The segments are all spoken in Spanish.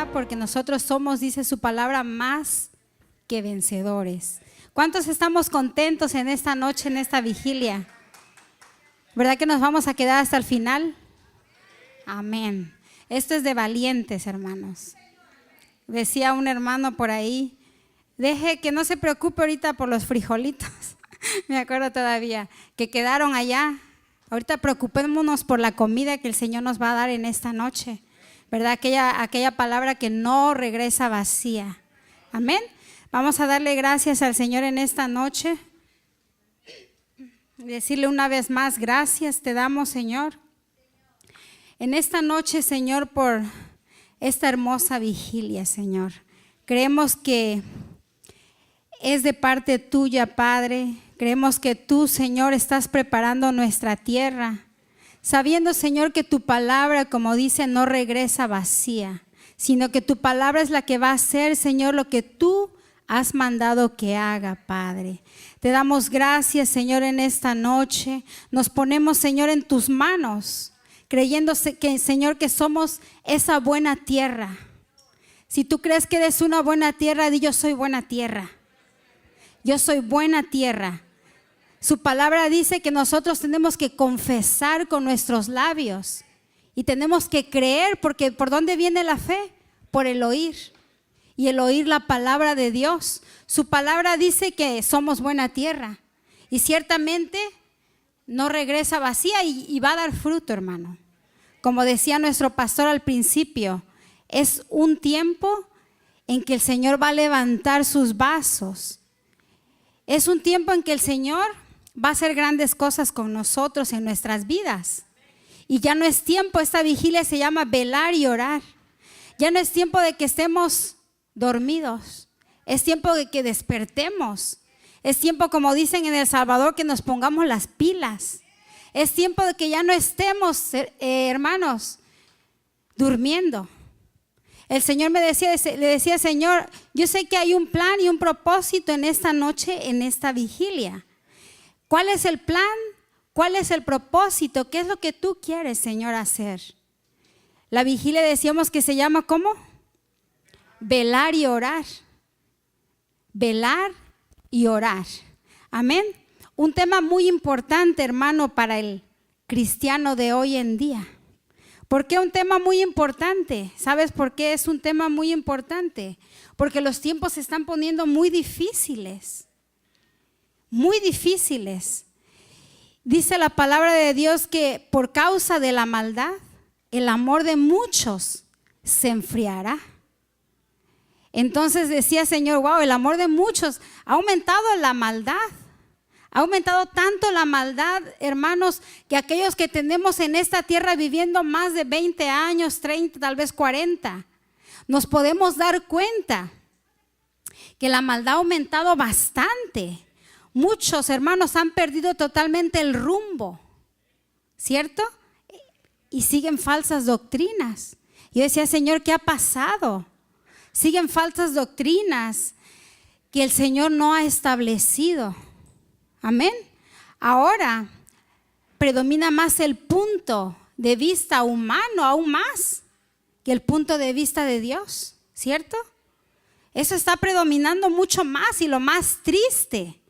vencerá, porque nosotros somos, dice su palabra, más que vencedores. ¿Cuántos estamos contentos en esta noche, en esta vigilia? ¿Verdad que nos vamos a quedar hasta el final? Amén. Esto es de valientes, hermanos. Decía un hermano por ahí, deje que no se preocupe ahorita por los frijolitos. Me acuerdo todavía, que quedaron allá. Ahorita preocupémonos por la comida que el Señor nos va a dar en esta noche. ¿Verdad? Aquella palabra que no regresa vacía. Amén. Vamos a darle gracias al Señor en esta noche. Decirle una vez más, gracias te damos, Señor. En esta noche, Señor, por esta hermosa vigilia, Señor. Creemos que es de parte tuya, Padre. Creemos que tú, Señor, estás preparando nuestra tierra, sabiendo, Señor, que tu palabra, como dice, no regresa vacía, sino que tu palabra es la que va a hacer, Señor, lo que tú has mandado que haga, Padre. Te damos gracias, Señor, en esta noche. Nos ponemos, Señor, en tus manos, creyendo que, Señor, que somos esa buena tierra. Si tú crees que eres una buena tierra, di: yo soy buena tierra. Yo soy buena tierra. Su palabra dice que nosotros tenemos que confesar con nuestros labios y tenemos que creer, porque ¿por dónde viene la fe? Por el oír, y el oír la palabra de Dios. Su palabra dice que somos buena tierra y ciertamente no regresa vacía y va a dar fruto, hermano. Como decía nuestro pastor al principio, es un tiempo en que el Señor va a levantar sus vasos. Es un tiempo en que el Señor va a hacer grandes cosas con nosotros en nuestras vidas. Y ya no es tiempo, esta vigilia se llama velar y orar. Ya no es tiempo de que estemos dormidos. Es tiempo de que despertemos. Es tiempo, como dicen en El Salvador, que nos pongamos las pilas. Es tiempo de que ya no estemos, hermanos, durmiendo. El Señor le decía, Señor, yo sé que hay un plan y un propósito en esta noche, en esta vigilia. ¿Cuál es el plan? ¿Cuál es el propósito? ¿Qué es lo que tú quieres, Señor, hacer? La vigilia decíamos que se llama ¿cómo? Velar y orar. Velar y orar. Amén. Un tema muy importante, hermano, para el cristiano de hoy en día. ¿Por qué un tema muy importante? ¿Sabes por qué es un tema muy importante? Porque los tiempos se están poniendo muy difíciles. Muy difíciles. Dice la palabra de Dios que por causa de la maldad, el amor de muchos se enfriará. Entonces decía, Señor, wow, el amor de muchos ha aumentado la maldad. Ha aumentado tanto la maldad, hermanos, que aquellos que tenemos en esta tierra viviendo más de 20 años, 30, tal vez 40, nos podemos dar cuenta que la maldad ha aumentado bastante. Muchos hermanos han perdido totalmente el rumbo, ¿cierto? Y siguen falsas doctrinas. Yo decía, Señor, ¿qué ha pasado? Siguen falsas doctrinas que el Señor no ha establecido. Amén. Ahora predomina más el punto de vista humano, aún más que el punto de vista de Dios, ¿cierto? Eso está predominando mucho más, y lo más triste,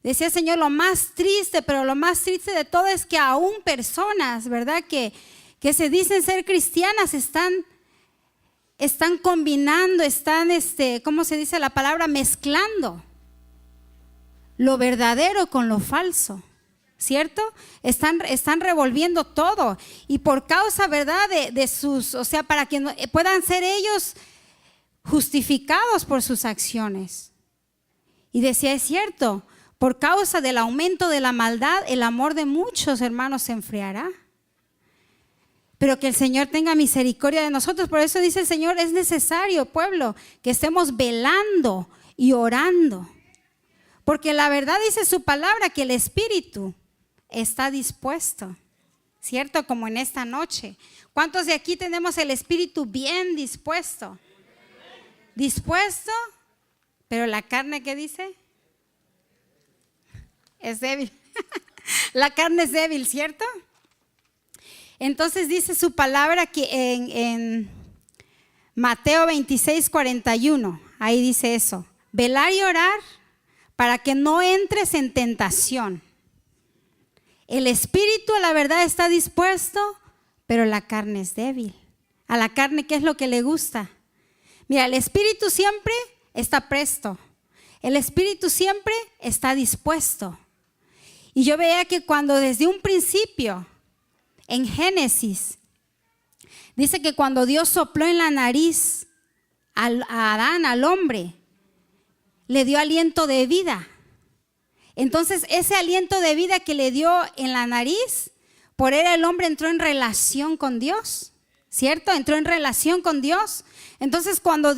decía el Señor, lo más triste, pero lo más triste de todo es que aún personas, ¿verdad? Que se dicen ser cristianas están combinando, ¿cómo se dice la palabra? Mezclando lo verdadero con lo falso, ¿cierto? Están revolviendo todo, y por causa, ¿verdad? De sus, o sea, para que puedan ser ellos justificados por sus acciones. Y decía, es cierto, por causa del aumento de la maldad, el amor de muchos hermanos se enfriará. Pero que el Señor tenga misericordia de nosotros. Por eso dice el Señor, es necesario, pueblo, que estemos velando y orando. Porque la verdad dice su palabra que el espíritu está dispuesto, ¿cierto? Como en esta noche. ¿Cuántos de aquí tenemos el espíritu bien dispuesto? Dispuesto, pero la carne, ¿qué dice? Es débil. La carne es débil, ¿cierto? Entonces dice su palabra que en Mateo 26:41, ahí dice eso. Velar y orar para que no entres en tentación. El espíritu a la verdad está dispuesto, pero la carne es débil. A la carne, ¿qué es lo que le gusta? Mira, el espíritu siempre está presto. El espíritu siempre está dispuesto. Y yo veía que cuando desde un principio, en Génesis, dice que cuando Dios sopló en la nariz a Adán, al hombre, le dio aliento de vida. Entonces ese aliento de vida que le dio en la nariz, por él el hombre entró en relación con Dios, ¿cierto? Entró en relación con Dios. Entonces cuando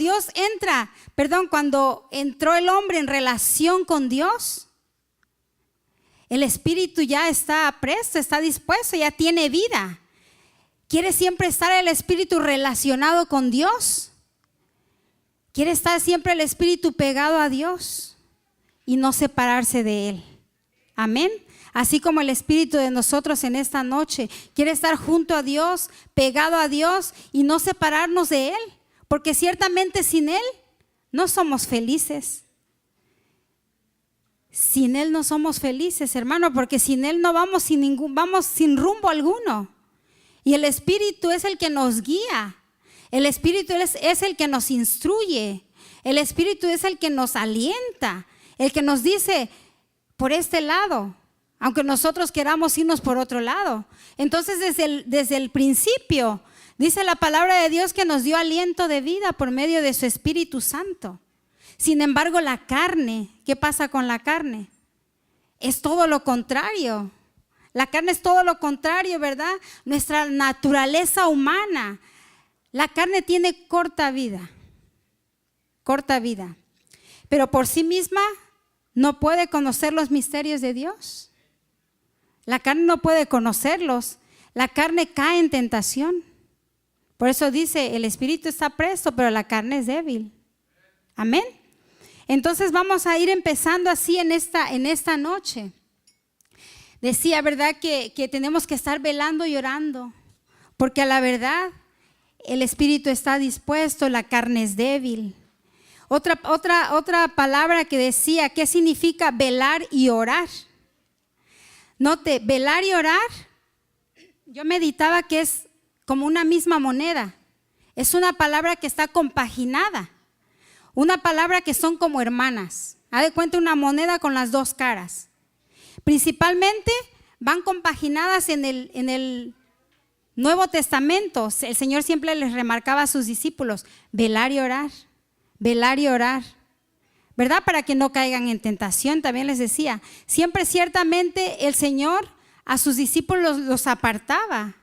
entró el hombre en relación con Dios, el espíritu ya está presto, está dispuesto, ya tiene vida. ¿Quiere siempre estar el espíritu relacionado con Dios? ¿Quiere estar siempre el espíritu pegado a Dios y no separarse de Él? Amén. Así como el espíritu de nosotros en esta noche quiere estar junto a Dios, pegado a Dios y no separarnos de Él. Porque ciertamente sin Él no somos felices. Sin Él no somos felices, hermano, porque sin Él no vamos sin rumbo alguno. Y el Espíritu es el que nos guía. El Espíritu es el que nos instruye. El Espíritu es el que nos alienta. El que nos dice, por este lado, aunque nosotros queramos irnos por otro lado. Entonces desde el principio, dice la palabra de Dios que nos dio aliento de vida por medio de su Espíritu Santo. Sin embargo, la carne, ¿qué pasa con la carne? Es todo lo contrario. La carne es todo lo contrario, ¿verdad? Nuestra naturaleza humana. La carne tiene corta vida. Pero por sí misma no puede conocer los misterios de Dios. La carne no puede conocerlos. La carne cae en tentación. Por eso dice, el espíritu está presto, pero la carne es débil. Amén. Entonces vamos a ir empezando así en esta noche. Decía, ¿verdad? Que tenemos que estar velando y orando, porque a la verdad el espíritu está dispuesto, la carne es débil. Otra palabra que decía, ¿qué significa velar y orar? Note, velar y orar, yo meditaba que es como una misma moneda. Es una palabra que está compaginada. Una palabra que son como hermanas. Haz de cuenta una moneda con las dos caras. Principalmente van compaginadas en el Nuevo Testamento. El Señor siempre les remarcaba a sus discípulos, velar y orar, ¿verdad? Para que no caigan en tentación, también les decía. Siempre ciertamente el Señor a sus discípulos los apartaba.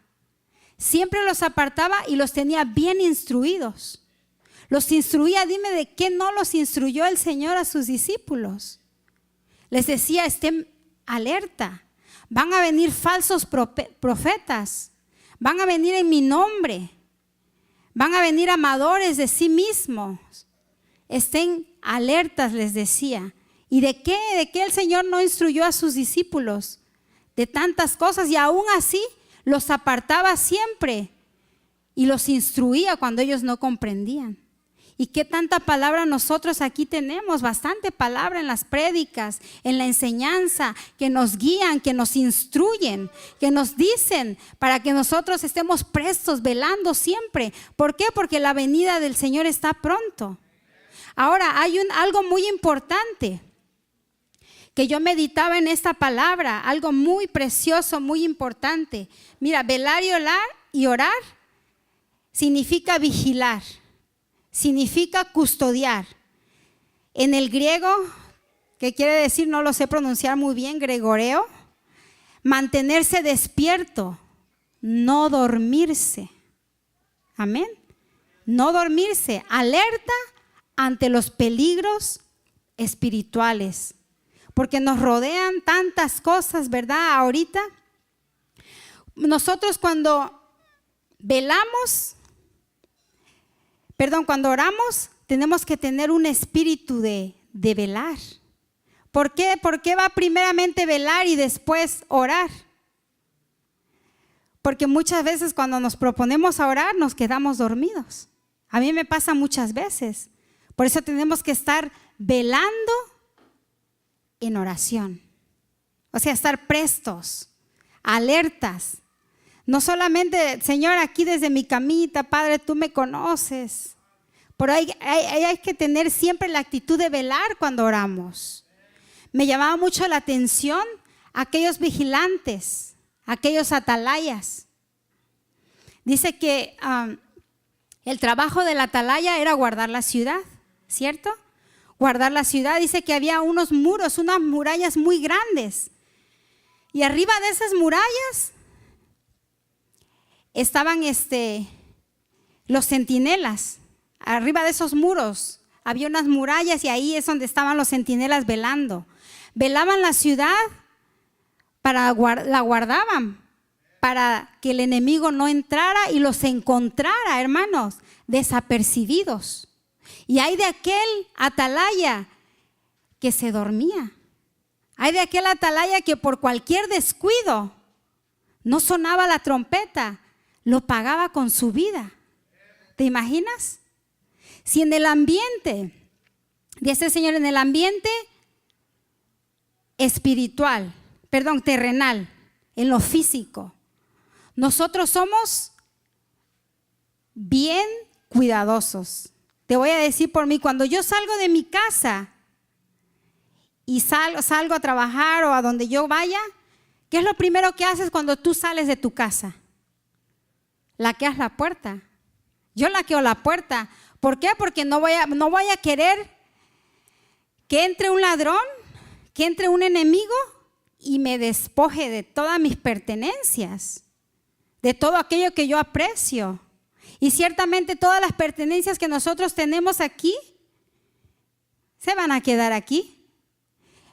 Siempre los apartaba y los tenía bien instruidos. Los instruía, dime de qué no los instruyó el Señor a sus discípulos. Les decía, estén alerta, van a venir falsos profetas, van a venir en mi nombre, van a venir amadores de sí mismos. Estén alertas, les decía. ¿Y de qué el Señor no instruyó a sus discípulos? De tantas cosas, y aún así los apartaba siempre y los instruía cuando ellos no comprendían. ¿Y qué tanta palabra nosotros aquí tenemos? Bastante palabra en las prédicas, en la enseñanza, que nos guían, que nos instruyen, que nos dicen para que nosotros estemos prestos, velando siempre. ¿Por qué? Porque la venida del Señor está pronto. Ahora, hay algo muy importante que yo meditaba en esta palabra, algo muy precioso, muy importante. Mira, velar y orar significa vigilar. Significa custodiar. En el griego, que quiere decir, no lo sé pronunciar muy bien, gregoreo, mantenerse despierto, no dormirse. Amén. No dormirse, alerta ante los peligros espirituales. Porque nos rodean tantas cosas, ¿verdad? Ahorita, nosotros cuando oramos, tenemos que tener un espíritu de velar. ¿Por qué? ¿Por qué va primeramente velar y después orar? Porque muchas veces cuando nos proponemos a orar nos quedamos dormidos. A mí me pasa muchas veces. Por eso tenemos que estar velando en oración. O sea, estar prestos, alertas. No solamente, Señor, aquí desde mi camita, Padre, tú me conoces. Pero hay que tener siempre la actitud de velar cuando oramos. Me llamaba mucho la atención aquellos vigilantes, aquellos atalayas. Dice que el trabajo del atalaya era guardar la ciudad, ¿cierto? Guardar la ciudad. Dice que había unos muros, unas murallas muy grandes. Y arriba de esas murallas estaban los centinelas. Arriba de esos muros había unas murallas y ahí es donde estaban los centinelas velando. Velaban la ciudad, la guardaban para que el enemigo no entrara y los encontrara, hermanos, desapercibidos. Y hay de aquel atalaya que se dormía. Hay de aquel atalaya que por cualquier descuido no sonaba la trompeta, lo pagaba con su vida. ¿Te imaginas? Si en el ambiente, dice el Señor, en el ambiente espiritual, terrenal, en lo físico, nosotros somos bien cuidadosos. Te voy a decir por mí, cuando yo salgo de mi casa y salgo a trabajar o a donde yo vaya, ¿qué es lo primero que haces cuando tú sales de tu casa? Laqueas la puerta. Yo laqueo la puerta. ¿Por qué? Porque no voy a querer que entre un ladrón, que entre un enemigo y me despoje de todas mis pertenencias, de todo aquello que yo aprecio. Y ciertamente todas las pertenencias que nosotros tenemos aquí se van a quedar aquí.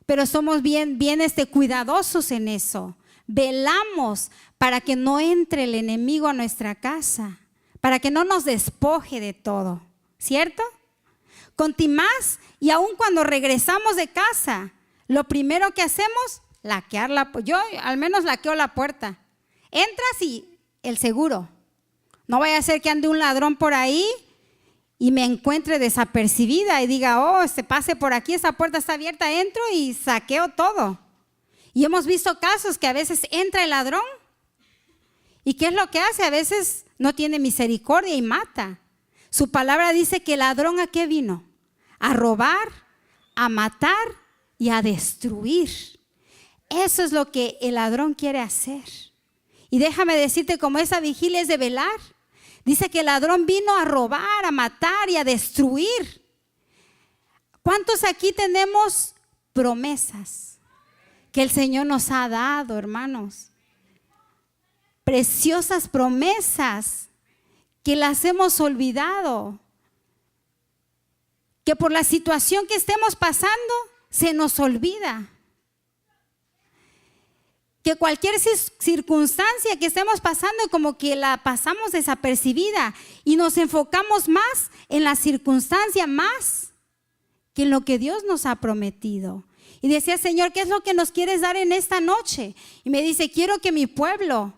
Pero somos bien cuidadosos en eso. Velamos para que no entre el enemigo a nuestra casa, para que no nos despoje de todo, ¿cierto? Contimás, y aun cuando regresamos de casa, lo primero que hacemos, yo al menos laqueo la puerta. Entras y el seguro. No vaya a ser que ande un ladrón por ahí y me encuentre desapercibida y diga, pase por aquí, esa puerta está abierta, entro y saqueo todo. Y hemos visto casos que a veces entra el ladrón y ¿qué es lo que hace? A veces no tiene misericordia y mata. Su palabra dice que el ladrón ¿a qué vino? A robar, a matar y a destruir. Eso es lo que el ladrón quiere hacer. Y déjame decirte, como esa vigilia es de velar, dice que el ladrón vino a robar, a matar y a destruir. ¿Cuántos aquí tenemos promesas que el Señor nos ha dado, hermanos? Preciosas promesas que las hemos olvidado, que por la situación que estemos pasando se nos olvida. Que cualquier circunstancia que estemos pasando como que la pasamos desapercibida y nos enfocamos más en la circunstancia más que en lo que Dios nos ha prometido. Y decía, Señor, ¿qué es lo que nos quieres dar en esta noche? Y me dice, quiero que mi pueblo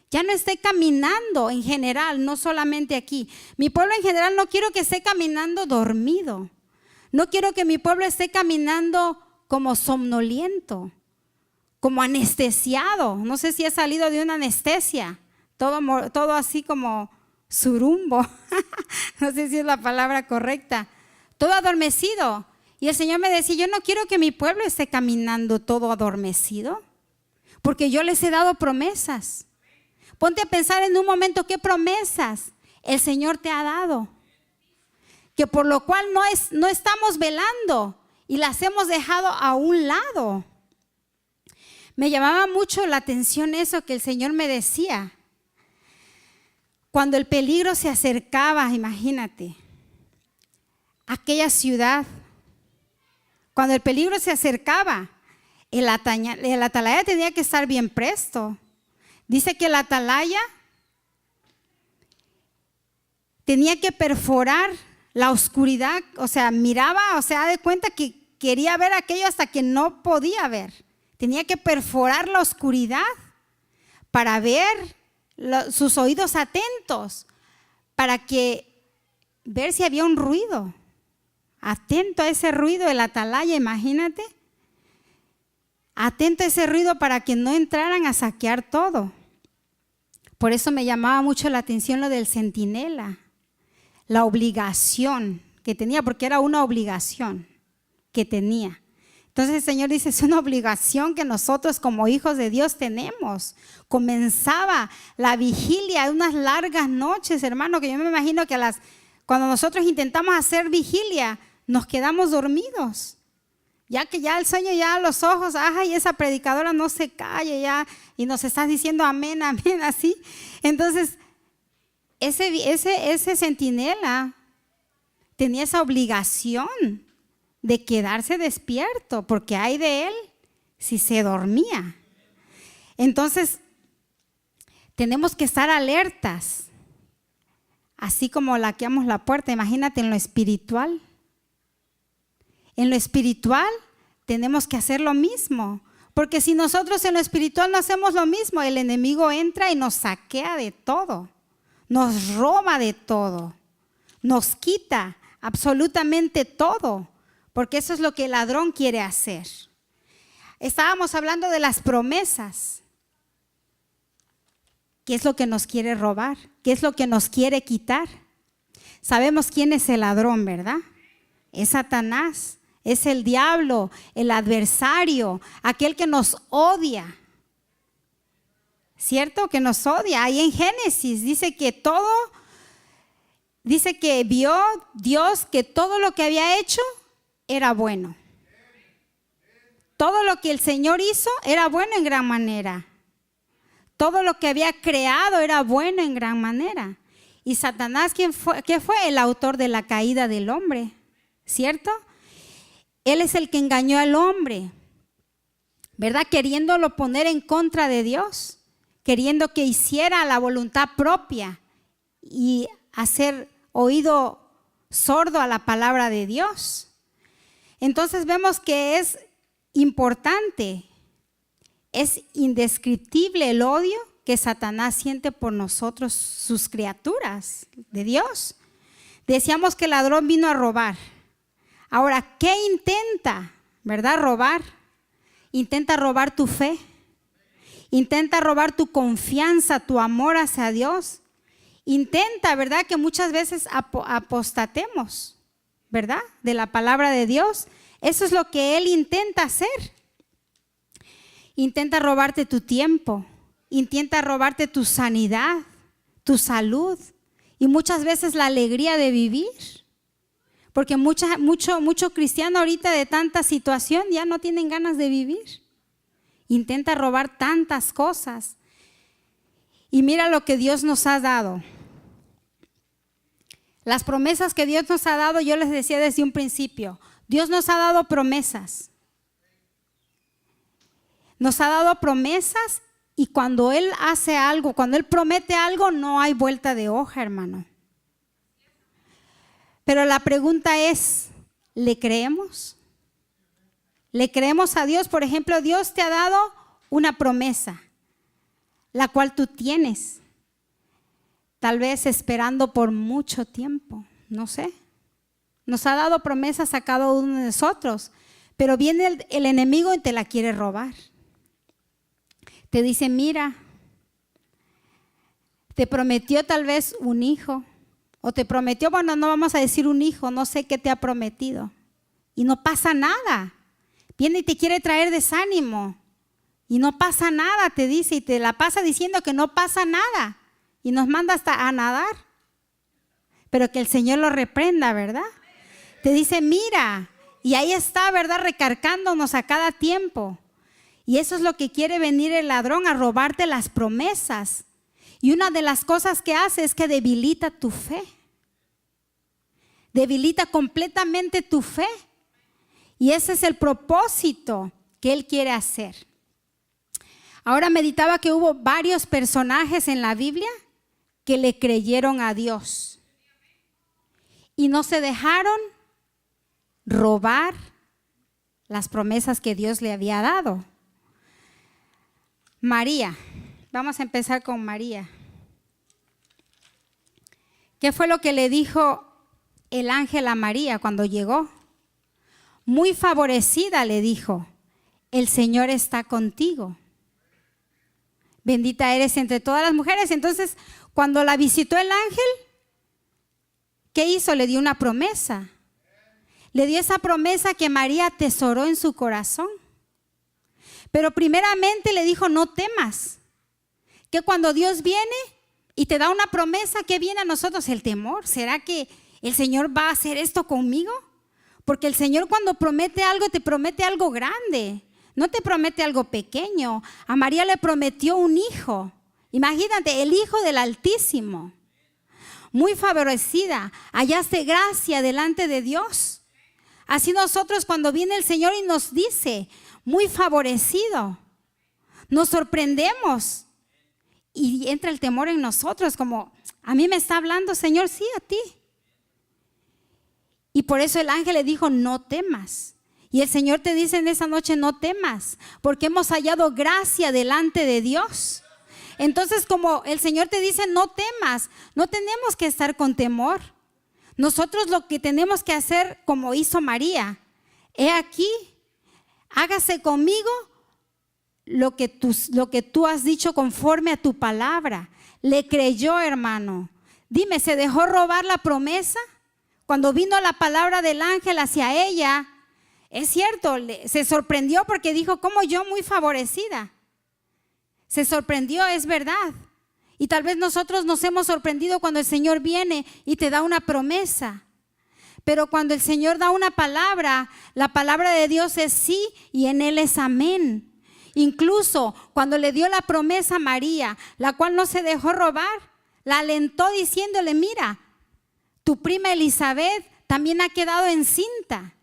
ya no esté caminando en general, no solamente aquí. Mi pueblo en general no quiero que esté caminando dormido. No quiero que mi pueblo esté caminando como somnoliento, como anestesiado. No sé si he salido de una anestesia, todo así como surumbo. No sé si es la palabra correcta. Todo adormecido. Y el Señor me decía, yo no quiero que mi pueblo esté caminando todo adormecido, porque yo les he dado promesas. Ponte a pensar en un momento qué promesas el Señor te ha dado, que por lo cual no estamos velando y las hemos dejado a un lado. Me llamaba mucho la atención eso que el Señor me decía. Cuando el peligro se acercaba, imagínate, aquella ciudad, cuando el peligro se acercaba, el atalaya tenía que estar bien presto. Dice que el atalaya tenía que perforar la oscuridad, o sea, miraba, da de cuenta que quería ver aquello hasta que no podía ver. Tenía que perforar la oscuridad para ver sus oídos atentos, para que ver si había un ruido. Atento a ese ruido, el atalaya, imagínate. Atento a ese ruido para que no entraran a saquear todo. Por eso me llamaba mucho la atención lo del centinela, la obligación que tenía, porque era una obligación que tenía. Entonces el Señor dice, es una obligación que nosotros como hijos de Dios tenemos. Comenzaba la vigilia, unas largas noches, hermano, que yo me imagino que cuando nosotros intentamos hacer vigilia, nos quedamos dormidos. Ya que ya el sueño, ya los ojos, y esa predicadora no se calla ya, y nos estás diciendo amén, amén, así. Entonces, ese centinela tenía esa obligación de quedarse despierto, porque hay de él si se dormía. Entonces, tenemos que estar alertas, así como laqueamos la puerta. Imagínate en lo espiritual. En lo espiritual tenemos que hacer lo mismo, porque si nosotros en lo espiritual no hacemos lo mismo, el enemigo entra y nos saquea de todo, nos roba de todo, nos quita absolutamente todo, porque eso es lo que el ladrón quiere hacer. Estábamos hablando de las promesas. ¿Qué es lo que nos quiere robar? ¿Qué es lo que nos quiere quitar? Sabemos quién es el ladrón, ¿verdad? Es Satanás. Es el diablo, el adversario, aquel que nos odia. ¿Cierto? Que nos odia. Ahí en Génesis dice que vio Dios que todo lo que había hecho era bueno. Todo lo que el Señor hizo era bueno en gran manera. Todo lo que había creado era bueno en gran manera. Y Satanás, ¿qué fue? El autor de la caída del hombre, ¿cierto? Él es el que engañó al hombre, ¿verdad? Queriéndolo poner en contra de Dios, queriendo que hiciera la voluntad propia y hacer oído sordo a la palabra de Dios. Entonces vemos que es importante, es indescriptible el odio que Satanás siente por nosotros, sus criaturas de Dios. Decíamos que el ladrón vino a robar. Ahora, ¿qué intenta? ¿Verdad? Robar. Intenta robar tu fe. Intenta robar tu confianza, tu amor hacia Dios. Intenta, ¿verdad? Que muchas veces apostatemos, ¿verdad? De la palabra de Dios. Eso es lo que él intenta hacer. Intenta robarte tu tiempo. Intenta robarte tu sanidad, tu salud y muchas veces la alegría de vivir. Porque mucho cristiano ahorita de tanta situación ya no tienen ganas de vivir. Intenta robar tantas cosas. Y mira lo que Dios nos ha dado. Las promesas que Dios nos ha dado, yo les decía desde un principio, Dios nos ha dado promesas. Nos ha dado promesas y cuando Él hace algo, cuando Él promete algo, no hay vuelta de hoja, hermano. Pero la pregunta es, ¿le creemos? ¿Le creemos a Dios? Por ejemplo, Dios te ha dado una promesa, la cual tú tienes, tal vez esperando por mucho tiempo, no sé. Nos ha dado promesas a cada uno de nosotros, pero viene el enemigo y te la quiere robar. Te dice, mira, te prometió tal vez un hijo. O te prometió, bueno, no vamos a decir un hijo, no sé qué te ha prometido. Y no pasa nada. Viene y te quiere traer desánimo. Y no pasa nada, te dice, y te la pasa diciendo que no pasa nada. Y nos manda hasta a nadar. Pero que el Señor lo reprenda, ¿verdad? Te dice, mira, y ahí está, ¿verdad? Recargándonos a cada tiempo. Y eso es lo que quiere venir el ladrón, a robarte las promesas. Y una de las cosas que hace es que debilita tu fe. Debilita completamente tu fe. Y ese es el propósito que él quiere hacer. Ahora meditaba que hubo varios personajes en la Biblia que le creyeron a Dios. Y no se dejaron robar las promesas que Dios le había dado. María. Vamos a empezar con María. ¿Qué fue lo que le dijo el ángel a María cuando llegó. Muy favorecida, le dijo, el Señor está contigo. Bendita eres entre todas las mujeres. Entonces, cuando la visitó el ángel, ¿qué hizo? Le dio una promesa. Le dio esa promesa que María atesoró en su corazón. Pero primeramente le dijo, no temas. Que cuando Dios viene y te da una promesa, ¿qué viene a nosotros? El temor. ¿Será que el Señor va a hacer esto conmigo? Porque el Señor cuando promete algo, te promete algo grande. No te promete algo pequeño. A María le prometió un hijo. Imagínate, el Hijo del Altísimo. Muy favorecida. Hallaste gracia delante de Dios. Así nosotros cuando viene el Señor y nos dice, muy favorecido, nos sorprendemos. Y entra el temor en nosotros como, a mí me está hablando, Señor, sí, a ti. Y por eso el ángel le dijo, no temas. Y el Señor te dice en esa noche, no temas, porque hemos hallado gracia delante de Dios. Entonces, como el Señor te dice, no temas, no tenemos que estar con temor. Nosotros lo que tenemos que hacer, como hizo María, he aquí, hágase conmigo lo que tú has dicho conforme a tu palabra. Le creyó, hermano. Dime, ¿se dejó robar la promesa? Cuando vino la palabra del ángel hacia ella, es cierto, se sorprendió porque dijo, ¿cómo yo muy favorecida? Se sorprendió, es verdad. Y tal vez nosotros nos hemos sorprendido cuando el Señor viene y te da una promesa. Pero cuando el Señor da una palabra, la palabra de Dios es sí y en Él es amén. Incluso cuando le dio la promesa a María, la cual no se dejó robar, la alentó diciéndole, mira, tu prima Elizabeth también ha quedado encinta.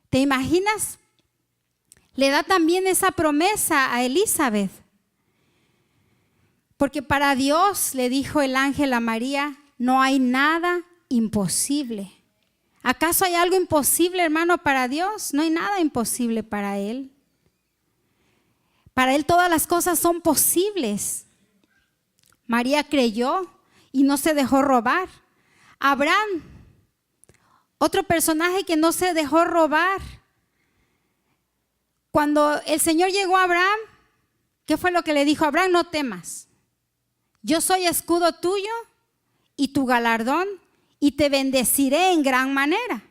¿Te imaginas? Le da también esa promesa a Elizabeth. Porque para Dios, le dijo el ángel a María, no hay nada imposible. ¿Acaso hay algo imposible, hermano, para Dios? No hay nada imposible para Él. Para Él todas las cosas son posibles. María creyó y no se dejó robar. Abraham, otro personaje que no se dejó robar. Cuando el Señor llegó a Abraham, ¿qué fue lo que le dijo? Abraham, no temas. Yo soy escudo tuyo y tu galardón y te bendeciré en gran manera.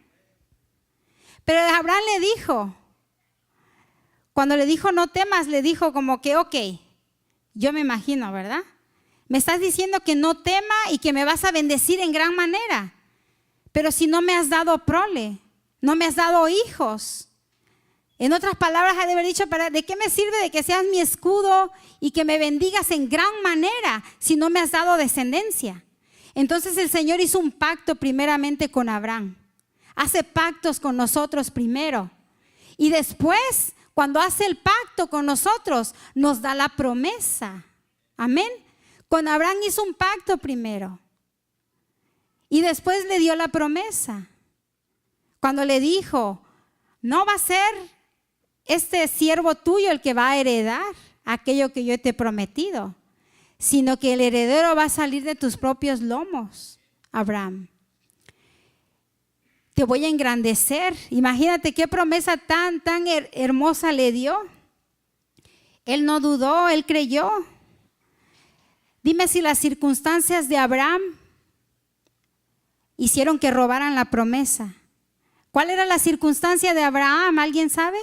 Pero Abraham le dijo, cuando le dijo no temas, le dijo como que ok, yo me imagino, ¿verdad? Me estás diciendo que no tema y que me vas a bendecir en gran manera. Pero si no me has dado prole, no me has dado hijos. En otras palabras, ha de haber dicho, ¿de qué me sirve de que seas mi escudo y que me bendigas en gran manera si no me has dado descendencia? Entonces el Señor hizo un pacto primeramente con Abraham. Hace pactos con nosotros primero. Y después, cuando hace el pacto con nosotros, nos da la promesa. Amén. Con Abraham hizo un pacto primero. Y después le dio la promesa. Cuando le dijo, no va a ser este siervo tuyo el que va a heredar aquello que yo te he prometido, sino que el heredero va a salir de tus propios lomos, Abraham. Te voy a engrandecer. Imagínate qué promesa tan hermosa le dio. Él no dudó, él creyó. Dime si las circunstancias de Abraham hicieron que robaran la promesa. ¿Cuál era la circunstancia de Abraham? ¿Alguien sabe?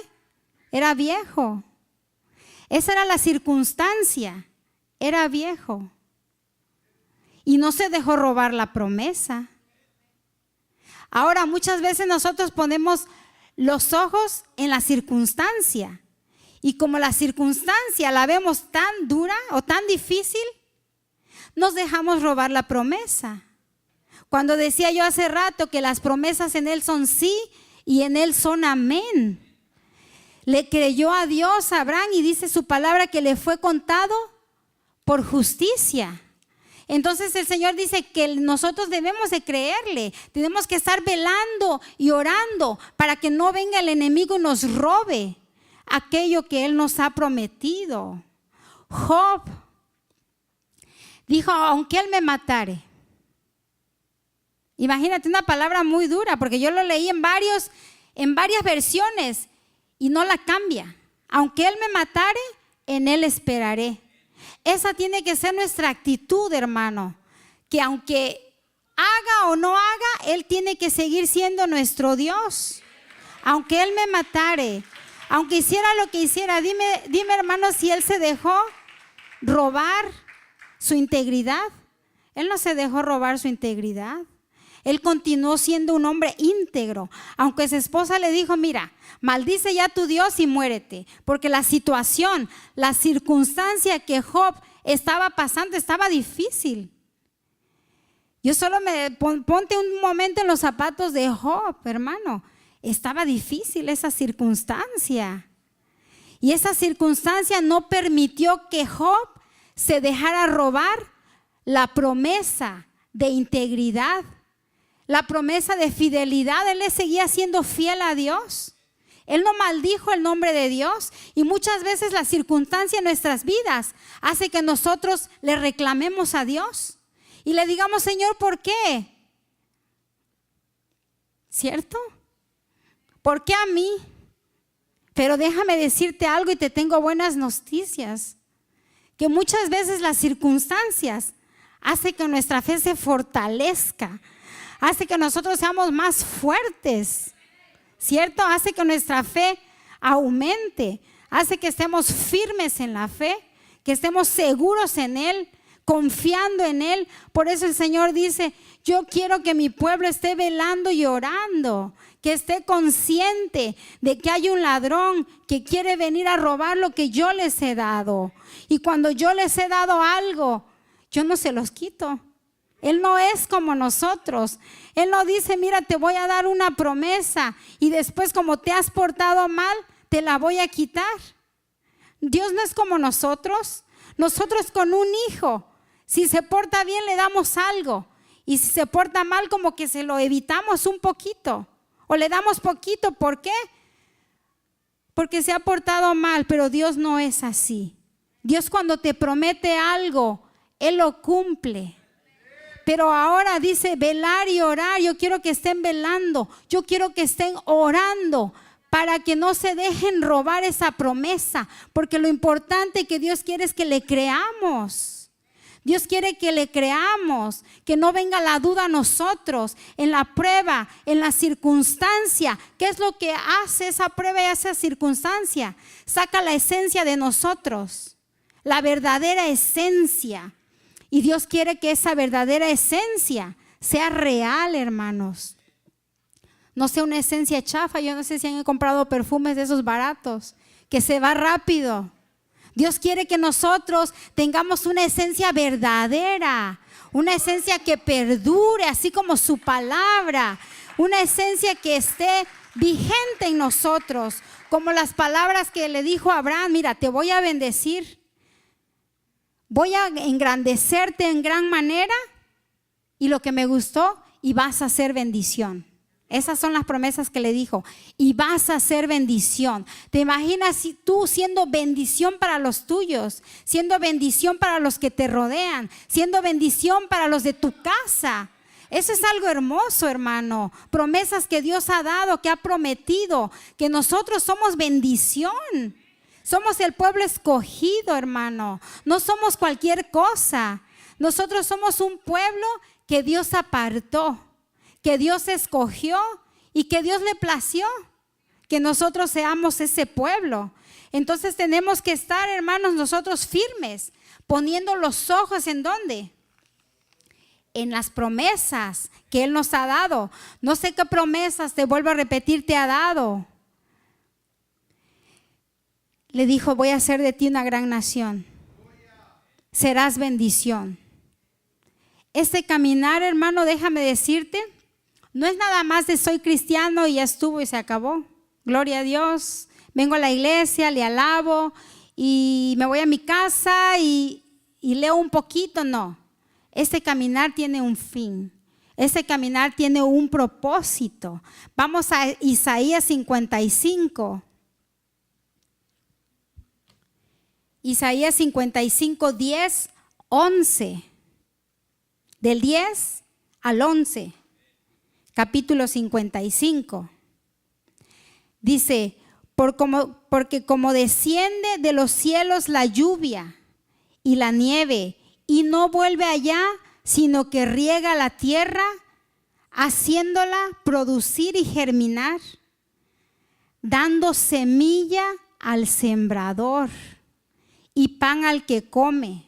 Era viejo. Esa era la circunstancia. Era viejo. Y no se dejó robar la promesa. Ahora, muchas veces nosotros ponemos los ojos en la circunstancia. Y como la circunstancia la vemos tan dura o tan difícil, nos dejamos robar la promesa. Cuando decía yo hace rato que las promesas en Él son sí y en Él son amén. Le creyó a Dios a Abraham y dice su palabra que le fue contado por justicia. Entonces el Señor dice que nosotros debemos de creerle, tenemos que estar velando y orando para que no venga el enemigo y nos robe aquello que Él nos ha prometido. Job dijo, aunque Él me matare. Imagínate, una palabra muy dura, porque yo lo leí en varias versiones y no la cambia. Aunque Él me matare, en Él esperaré. Esa tiene que ser nuestra actitud, hermano. Que aunque haga o no haga, Él tiene que seguir siendo nuestro Dios. Aunque Él me matare, aunque hiciera lo que hiciera, dime hermano, si Él se dejó robar su integridad. Él no se dejó robar su integridad. Él continuó siendo un hombre íntegro. Aunque su esposa le dijo, mira, maldice ya a tu Dios y muérete. Porque la situación, la circunstancia que Job estaba pasando estaba difícil. Yo solo ponte un momento en los zapatos de Job, hermano. Estaba difícil esa circunstancia. Y esa circunstancia no permitió que Job se dejara robar la promesa de integridad, la promesa de fidelidad. Él le seguía siendo fiel a Dios. Él no maldijo el nombre de Dios. Y muchas veces la circunstancia en nuestras vidas hace que nosotros le reclamemos a Dios y le digamos, Señor, ¿por qué? ¿Cierto? ¿Por qué a mí? Pero déjame decirte algo y te tengo buenas noticias. Que muchas veces las circunstancias hacen que nuestra fe se fortalezca. Hace que nosotros seamos más fuertes, ¿cierto? Hace que nuestra fe aumente, hace que estemos firmes en la fe, que estemos seguros en Él, confiando en Él. Por eso el Señor dice, yo quiero que mi pueblo esté velando y orando, que esté consciente de que hay un ladrón que quiere venir a robar lo que yo les he dado. Y cuando yo les he dado algo, yo no se los quito. Él no es como nosotros. Él no dice, mira, te voy a dar una promesa y después como te has portado mal, te la voy a quitar. Dios no es como nosotros. Nosotros con un hijo, si se porta bien le damos algo y si se porta mal como que se lo evitamos un poquito o le damos poquito. ¿Por qué? Porque se ha portado mal, pero Dios no es así. Dios cuando te promete algo, Él lo cumple. Pero ahora dice velar y orar. Yo quiero que estén velando. Yo quiero que estén orando para que no se dejen robar esa promesa. Porque lo importante que Dios quiere es que le creamos. Dios quiere que le creamos, que no venga la duda a nosotros en la prueba, en la circunstancia. ¿Qué es lo que hace esa prueba y esa circunstancia? Saca la esencia de nosotros, la verdadera esencia. Y Dios quiere que esa verdadera esencia sea real, hermanos. No sea una esencia chafa. Yo no sé si han comprado perfumes de esos baratos, que se va rápido. Dios quiere que nosotros tengamos una esencia verdadera, una esencia que perdure, así como su palabra, una esencia que esté vigente en nosotros, como las palabras que le dijo a Abraham, mira, te voy a bendecir. Voy a engrandecerte en gran manera y lo que me gustó, y vas a ser bendición. Esas son las promesas que le dijo, y vas a ser bendición. ¿Te imaginas si tú siendo bendición para los tuyos, siendo bendición para los que te rodean, siendo bendición para los de tu casa? Eso es algo hermoso, hermano. Promesas que Dios ha dado, que ha prometido, que nosotros somos bendición. Somos el pueblo escogido, hermano. No somos cualquier cosa. Nosotros somos un pueblo que Dios apartó, que Dios escogió y que Dios le plació que nosotros seamos ese pueblo. Entonces tenemos que estar, hermanos, nosotros firmes, poniendo los ojos ¿en dónde? En las promesas que Él nos ha dado. No sé qué promesas, te vuelvo a repetir, te ha dado. Le dijo, voy a hacer de ti una gran nación. Serás bendición. Este caminar, hermano, déjame decirte, no es nada más de soy cristiano y ya estuvo y se acabó. Gloria a Dios. Vengo a la iglesia, le alabo y me voy a mi casa y leo un poquito. No. Este caminar tiene un fin. Este caminar tiene un propósito. Vamos a Isaías 55. Isaías 55, 10, 11. Del 10 al 11. capítulo 55. Dice, porque como desciende de los cielos la lluvia y la nieve, y no vuelve allá, sino que riega la tierra, haciéndola producir y germinar, dando semilla al sembrador y pan al que come.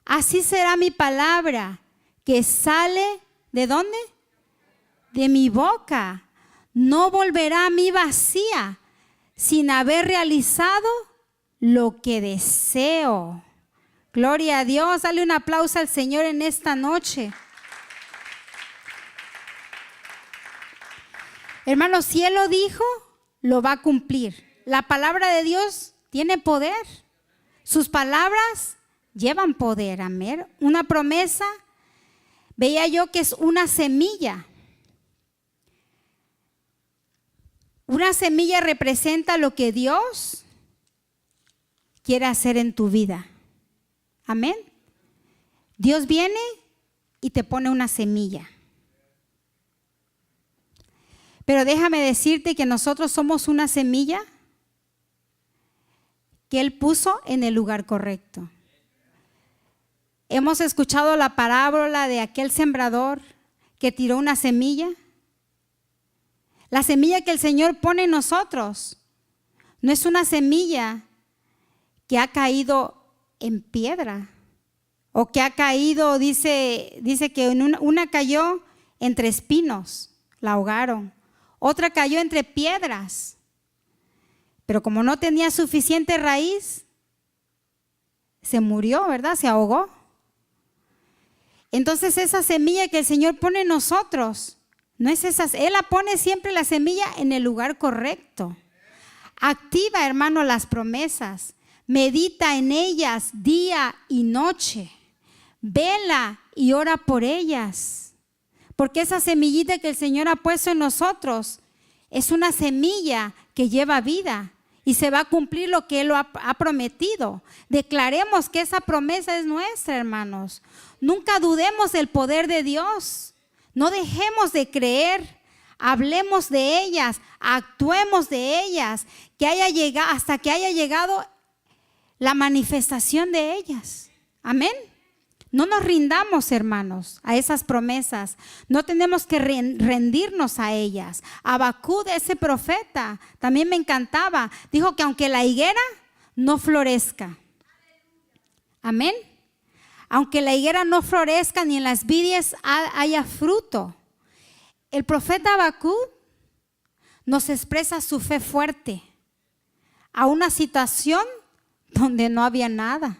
Así será mi palabra que sale, ¿de dónde? De mi boca. No volverá a mí vacía, sin haber realizado lo que deseo. Gloria a Dios. Dale un aplauso al Señor en esta noche. Hermanos, si Él lo dijo, lo va a cumplir. La palabra de Dios tiene poder. Sus palabras llevan poder. Amén. Una promesa, veía yo que es una semilla. Una semilla representa lo que Dios quiere hacer en tu vida. Amén. Dios viene y te pone una semilla. Pero déjame decirte que nosotros somos una semilla que Él puso en el lugar correcto. Hemos escuchado la parábola de aquel sembrador que tiró una semilla. La semilla que el Señor pone en nosotros no es una semilla que ha caído en piedra o que ha caído, dice que una cayó entre espinos, la ahogaron. Otra cayó entre piedras, pero como no tenía suficiente raíz, se murió, ¿verdad? Se ahogó. Entonces esa semilla que el Señor pone en nosotros, no es esa, Él la pone siempre la semilla en el lugar correcto. Activa, hermano, las promesas. Medita en ellas día y noche. Vela y ora por ellas. Porque esa semillita que el Señor ha puesto en nosotros es una semilla que lleva vida y se va a cumplir lo que Él ha prometido. Declaremos que esa promesa es nuestra, hermanos. Nunca dudemos del poder de Dios. No dejemos de creer. Hablemos de ellas, actuemos de ellas, hasta que haya llegado la manifestación de ellas. Amén. No nos rindamos, hermanos, a esas promesas. No tenemos que rendirnos a ellas. Habacuc, ese profeta, también me encantaba. Dijo que aunque la higuera no florezca. Amén. Aunque la higuera no florezca ni en las vides haya fruto. El profeta Habacuc nos expresa su fe fuerte a una situación donde no había nada.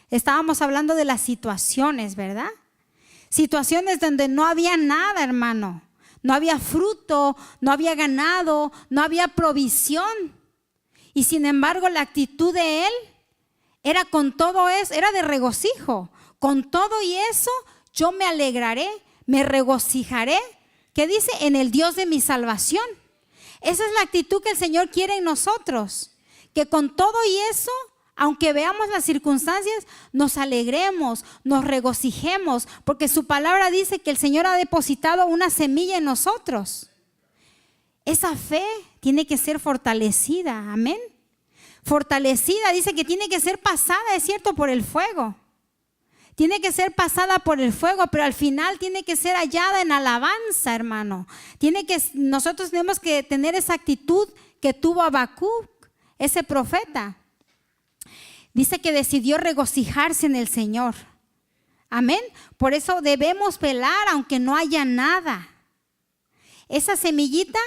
Estábamos hablando de las situaciones, ¿verdad? Situaciones donde no había nada, hermano. No había fruto, no había ganado, no había provisión. Y sin embargo, la actitud de él era con todo eso, era de regocijo. Con todo y eso, yo me alegraré, me regocijaré. ¿Qué dice? En el Dios de mi salvación. Esa es la actitud que el Señor quiere en nosotros. Que con todo y eso, aunque veamos las circunstancias, nos alegremos, nos regocijemos, porque su palabra dice que el Señor ha depositado una semilla en nosotros. Esa fe tiene que ser fortalecida, amén. Fortalecida, dice que tiene que ser pasada, es cierto, por el fuego. Tiene que ser pasada por el fuego, pero al final tiene que ser hallada en alabanza, hermano. Nosotros tenemos que tener esa actitud que tuvo Habacuc, ese profeta. Dice que decidió regocijarse en el Señor. Amén. Por eso debemos velar aunque no haya nada. Esa semillita,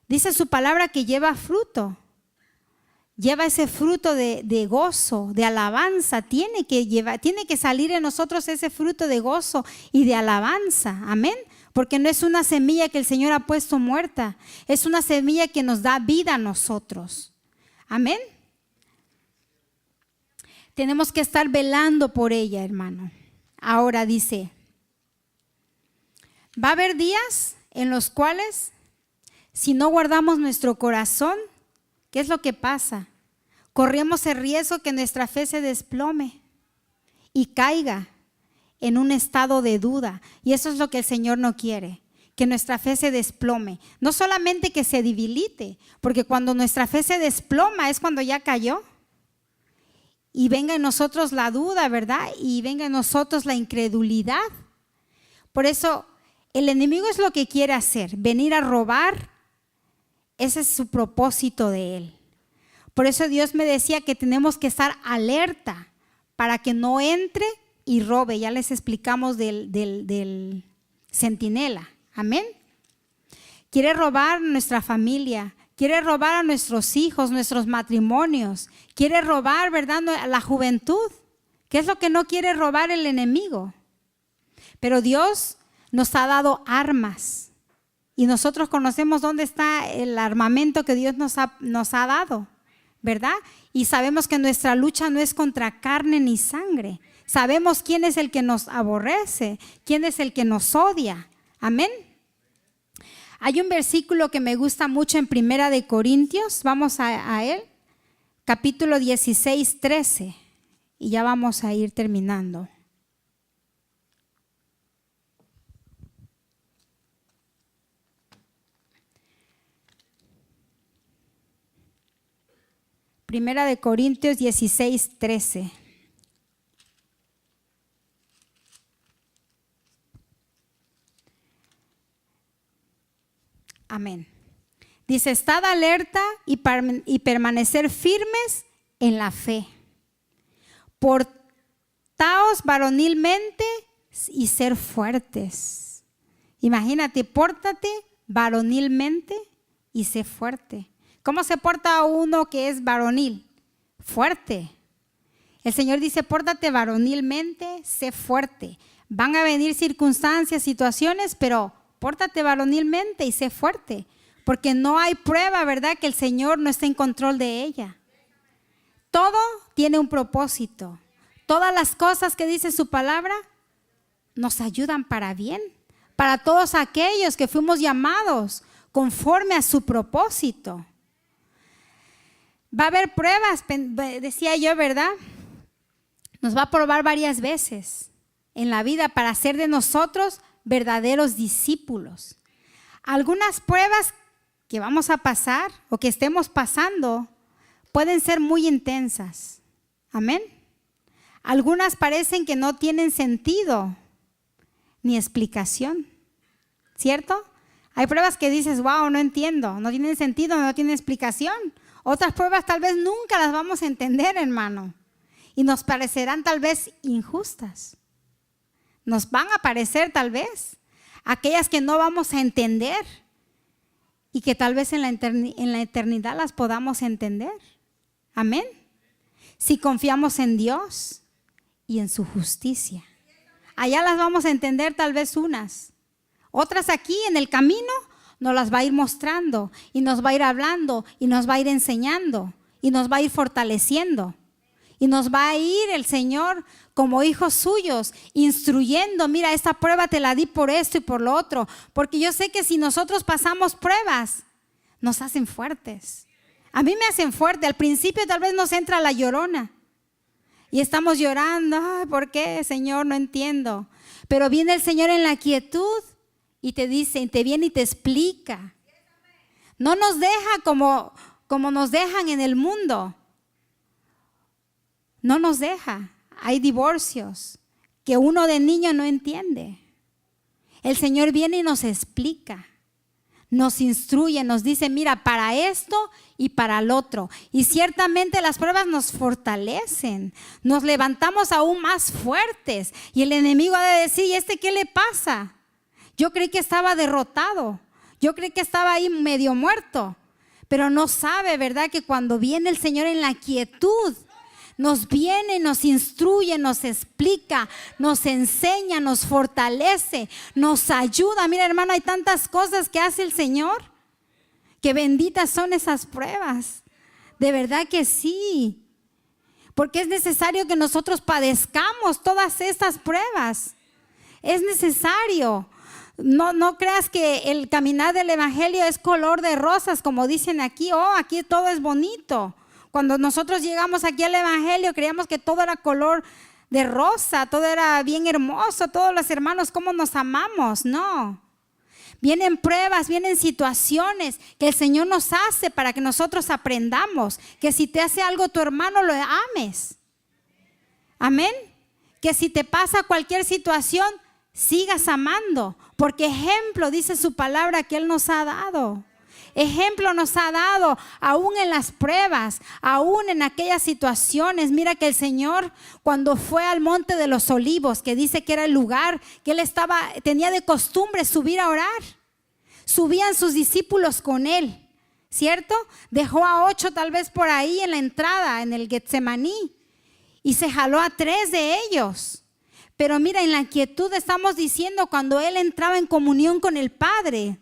dice su palabra que lleva fruto. Lleva ese fruto de gozo, de alabanza. Tiene que salir en nosotros ese fruto de gozo y de alabanza. Amén. Porque no es una semilla que el Señor ha puesto muerta. Es una semilla que nos da vida a nosotros. Amén. Tenemos que estar velando por ella, hermano. Ahora dice, va a haber días en los cuales, si no guardamos nuestro corazón, ¿qué es lo que pasa? Corremos el riesgo que nuestra fe se desplome y caiga en un estado de duda. Y eso es lo que el Señor no quiere. que nuestra fe se desplome. No solamente que se debilite, porque cuando nuestra fe se desploma es cuando ya cayó. Y venga en nosotros la duda, ¿verdad? Y venga en nosotros la incredulidad. Por eso el enemigo es lo que quiere hacer, venir a robar. Ese es su propósito de él. Por eso Dios me decía que tenemos que estar alerta para que no entre y robe. Ya les explicamos del centinela. Amén. Quiere robar nuestra familia, quiere robar a nuestros hijos, nuestros matrimonios, quiere robar, ¿verdad?, la juventud. ¿Qué es lo que no quiere robar el enemigo? Pero Dios nos ha dado armas y nosotros conocemos dónde está el armamento que Dios nos ha dado, ¿verdad? Y sabemos que nuestra lucha no es contra carne ni sangre. Sabemos quién es el que nos aborrece, quién es el que nos odia. Amén. Hay un versículo que me gusta mucho en Primera de Corintios, vamos a él, capítulo 16, 13, y ya vamos a ir terminando. Primera de Corintios 16, 13. Amén. Dice, estad alerta y permanecer firmes en la fe. Portaos varonilmente y ser fuertes. Imagínate, pórtate varonilmente y sé fuerte. ¿Cómo se porta uno que es varonil? Fuerte. El Señor dice, pórtate varonilmente, sé fuerte. Van a venir circunstancias, situaciones, pero pórtate varonilmente y sé fuerte, porque no hay prueba, ¿verdad?, que el Señor no esté en control de ella. Todo tiene un propósito. Todas las cosas que dice su palabra nos ayudan para bien, para todos aquellos que fuimos llamados conforme a su propósito. Va a haber pruebas, decía yo, ¿verdad? Nos va a probar varias veces en la vida para hacer de nosotros verdaderos discípulos. Algunas pruebas que vamos a pasar o que estemos pasando pueden ser muy intensas. Amén. Algunas parecen que no tienen sentido ni explicación, ¿cierto? Hay pruebas que dices, wow, no entiendo, no tienen sentido, no tienen explicación. Otras pruebas tal vez nunca las vamos a entender, hermano, y nos parecerán tal vez injustas. Nos van a parecer tal vez aquellas que no vamos a entender y que tal vez en la eternidad las podamos entender. Amén. Si confiamos en Dios y en su justicia. Allá las vamos a entender tal vez unas. Otras aquí en el camino nos las va a ir mostrando y nos va a ir hablando y nos va a ir enseñando y nos va a ir fortaleciendo. Y nos va a ir el Señor como hijos suyos, instruyendo, mira, esta prueba te la di por esto y por lo otro, porque yo sé que si nosotros pasamos pruebas, nos hacen fuertes. A mí me hacen fuerte. Al principio tal vez nos entra la llorona y estamos llorando, ay, ¿por qué, Señor? No entiendo. Pero viene el Señor en la quietud y te dice, te viene y te explica. No nos deja como nos dejan en el mundo. No nos deja. Hay divorcios que uno de niño no entiende. El Señor viene y nos explica, nos instruye, nos dice, mira, para esto y para el otro. Y ciertamente las pruebas nos fortalecen, nos levantamos aún más fuertes. Y el enemigo ha de decir, ¿y este qué le pasa? Yo creí que estaba derrotado, yo creí que estaba ahí medio muerto, pero no sabe, ¿verdad?, que cuando viene el Señor en la quietud, nos viene, nos instruye, nos explica, nos enseña, nos fortalece, nos ayuda. Mira, hermano, hay tantas cosas que hace el Señor, que benditas son esas pruebas. De verdad que sí, porque es necesario que nosotros padezcamos todas estas pruebas. Es necesario. No creas que el caminar del evangelio es color de rosas, como dicen aquí. Oh, aquí todo es bonito. Cuando nosotros llegamos aquí al evangelio, creíamos que todo era color de rosa, todo era bien hermoso, todos los hermanos, cómo nos amamos. No. Vienen pruebas, vienen situaciones que el Señor nos hace para que nosotros aprendamos. Que si te hace algo tu hermano, lo ames. Amén. Que si te pasa cualquier situación, sigas amando. Porque ejemplo, dice su palabra, que Él nos ha dado. Ejemplo nos ha dado, aún en las pruebas, aún en aquellas situaciones. Mira que el Señor, cuando fue al Monte de los Olivos, que dice que era el lugar que Él tenía de costumbre subir a orar. Subían sus discípulos con Él, ¿cierto? Dejó a 8 tal vez por ahí en la entrada, en el Getsemaní, y se jaló a 3 de ellos. Pero mira, en la quietud estamos diciendo, cuando Él entraba en comunión con el Padre,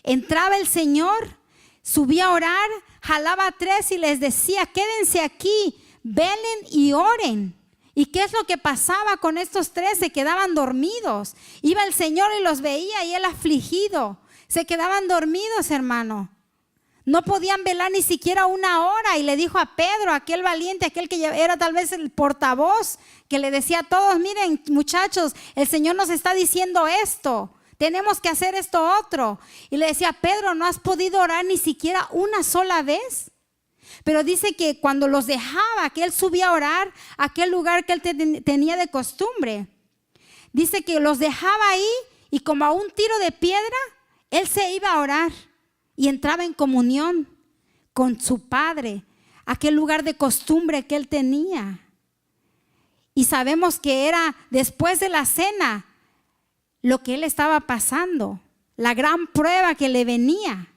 entraba el Señor, subía a orar, jalaba a 3 y les decía: quédense aquí, velen y oren. ¿Y qué es lo que pasaba con estos 3? Se quedaban dormidos. Iba el Señor y los veía, y Él afligido. Se quedaban dormidos, hermano. No podían velar ni siquiera 1 hora. Y le dijo a Pedro, aquel valiente, aquel que era tal vez el portavoz, que le decía a todos: miren, muchachos, el Señor nos está diciendo esto. Tenemos que hacer esto otro. Y le decía: Pedro, ¿no has podido orar ni siquiera 1 sola vez? Pero dice que cuando los dejaba, que Él subía a orar a aquel lugar que Él tenía de costumbre, dice que los dejaba ahí, y como a un tiro de piedra, Él se iba a orar y entraba en comunión con su Padre, aquel lugar de costumbre que Él tenía. Y sabemos que era después de la cena lo que Él estaba pasando, la gran prueba que le venía.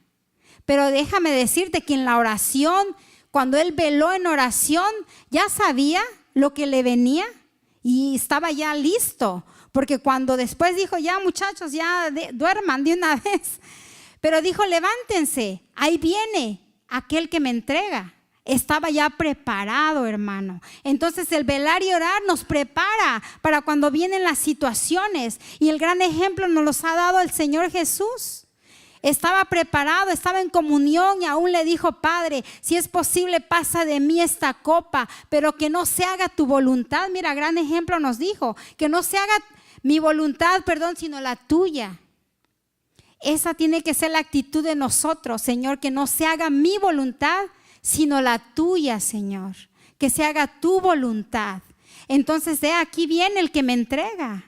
Pero déjame decirte que en la oración, cuando Él veló en oración, ya sabía lo que le venía y estaba ya listo. Porque cuando después dijo: ya muchachos, ya duerman de una vez. Pero dijo: levántense, ahí viene aquel que me entrega. Estaba ya preparado, hermano. Entonces el velar y orar nos prepara para cuando vienen las situaciones. Y el gran ejemplo nos los ha dado el Señor Jesús. Estaba preparado, estaba en comunión, y aún le dijo: Padre, si es posible, pasa de mí esta copa, pero que no se haga tu voluntad. Mira, gran ejemplo nos dijo: que no se haga mi voluntad, sino la tuya. Esa tiene que ser la actitud de nosotros, Señor, que no se haga mi voluntad, sino la tuya, Señor. Que se haga tu voluntad. Entonces, aquí viene el que me entrega.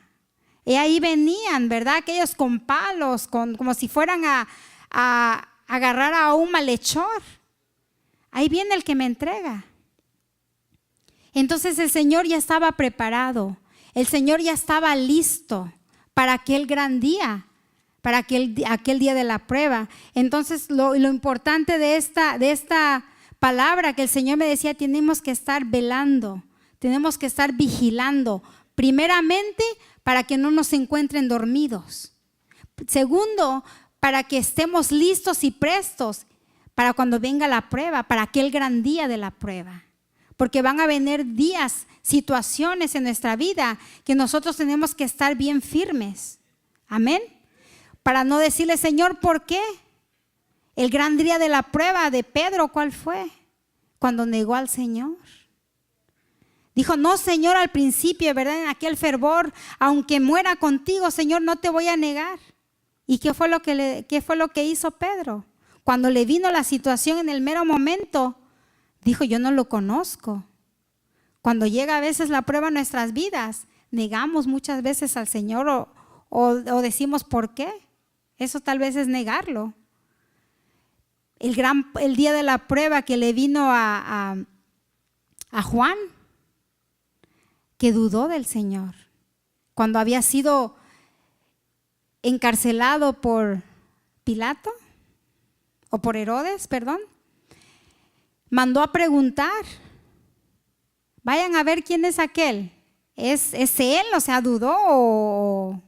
Y ahí venían, ¿verdad? Aquellos con palos, como si fueran a agarrar a un malhechor. Ahí viene el que me entrega. Entonces el Señor ya estaba preparado. El Señor ya estaba listo para aquel gran día, para aquel día de la prueba. Entonces lo importante de esta palabra que el Señor me decía: tenemos que estar velando, tenemos que estar vigilando. Primeramente, para que no nos encuentren dormidos. Segundo, para que estemos listos y prestos para cuando venga la prueba, para aquel gran día de la prueba. Porque van a venir días, situaciones en nuestra vida que nosotros tenemos que estar bien firmes. Amén. Para no decirle: Señor, ¿por qué? El gran día de la prueba de Pedro, ¿cuál fue? Cuando negó al Señor. Dijo: no, Señor, al principio, ¿verdad? En aquel fervor, aunque muera contigo, Señor, no te voy a negar. ¿Y qué fue lo que hizo Pedro? Cuando le vino la situación en el mero momento, dijo: yo no lo conozco. Cuando llega a veces la prueba en nuestras vidas, negamos muchas veces al Señor o decimos: ¿por qué? Eso tal vez es negarlo. El día de la prueba que le vino a Juan, que dudó del Señor, cuando había sido encarcelado por Pilato, o por Herodes, perdón, mandó a preguntar: vayan a ver quién es aquel. ¿Es él? O sea, dudó o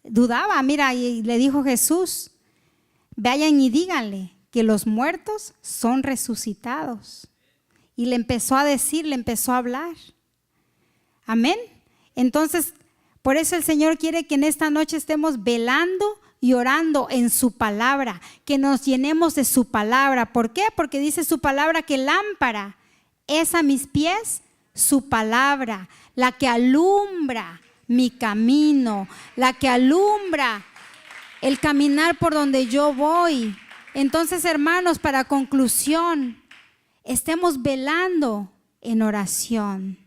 dudaba. Mira, y le dijo Jesús: vayan y díganle que los muertos son resucitados. Y le empezó a decir, le empezó a hablar. Amén. Entonces, por eso el Señor quiere que en esta noche estemos velando y orando en su palabra, que nos llenemos de su palabra. ¿Por qué? Porque dice su palabra que lámpara es a mis pies su palabra, la que alumbra mi camino, la que alumbra el caminar por donde yo voy. Entonces, hermanos, para conclusión, estemos velando en oración,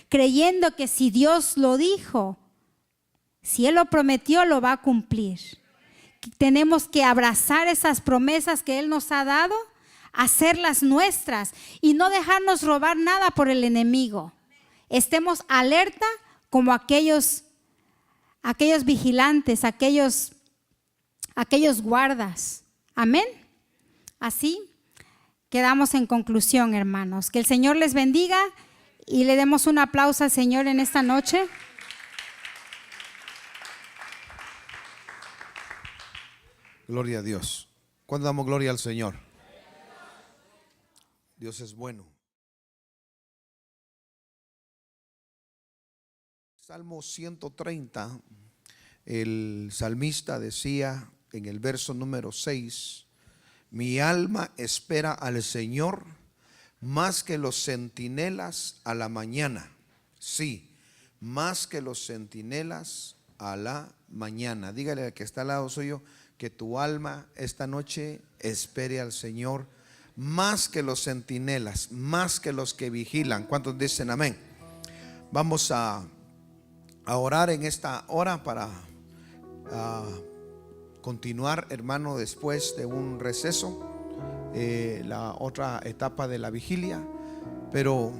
creyendo que si Dios lo dijo, si Él lo prometió, lo va a cumplir. Tenemos que abrazar esas promesas que Él nos ha dado, hacerlas nuestras y no dejarnos robar nada por el enemigo. Estemos alerta como aquellos vigilantes, aquellos guardas. Amén. Así quedamos en conclusión, hermanos. Que el Señor les bendiga y le demos un aplauso al Señor en esta noche. Gloria a Dios. ¿Cuándo damos gloria al Señor? Dios es bueno. Salmo 130, el salmista decía en el verso número 6: mi alma espera al Señor más que los centinelas a la mañana. Sí, más que los centinelas a la mañana. Dígale al que está al lado suyo que tu alma esta noche espere al Señor más que los centinelas, más que los que vigilan. ¿Cuántos dicen amén? Vamos a orar en esta hora para continuar, hermano, después de un receso, la otra etapa de la vigilia. Pero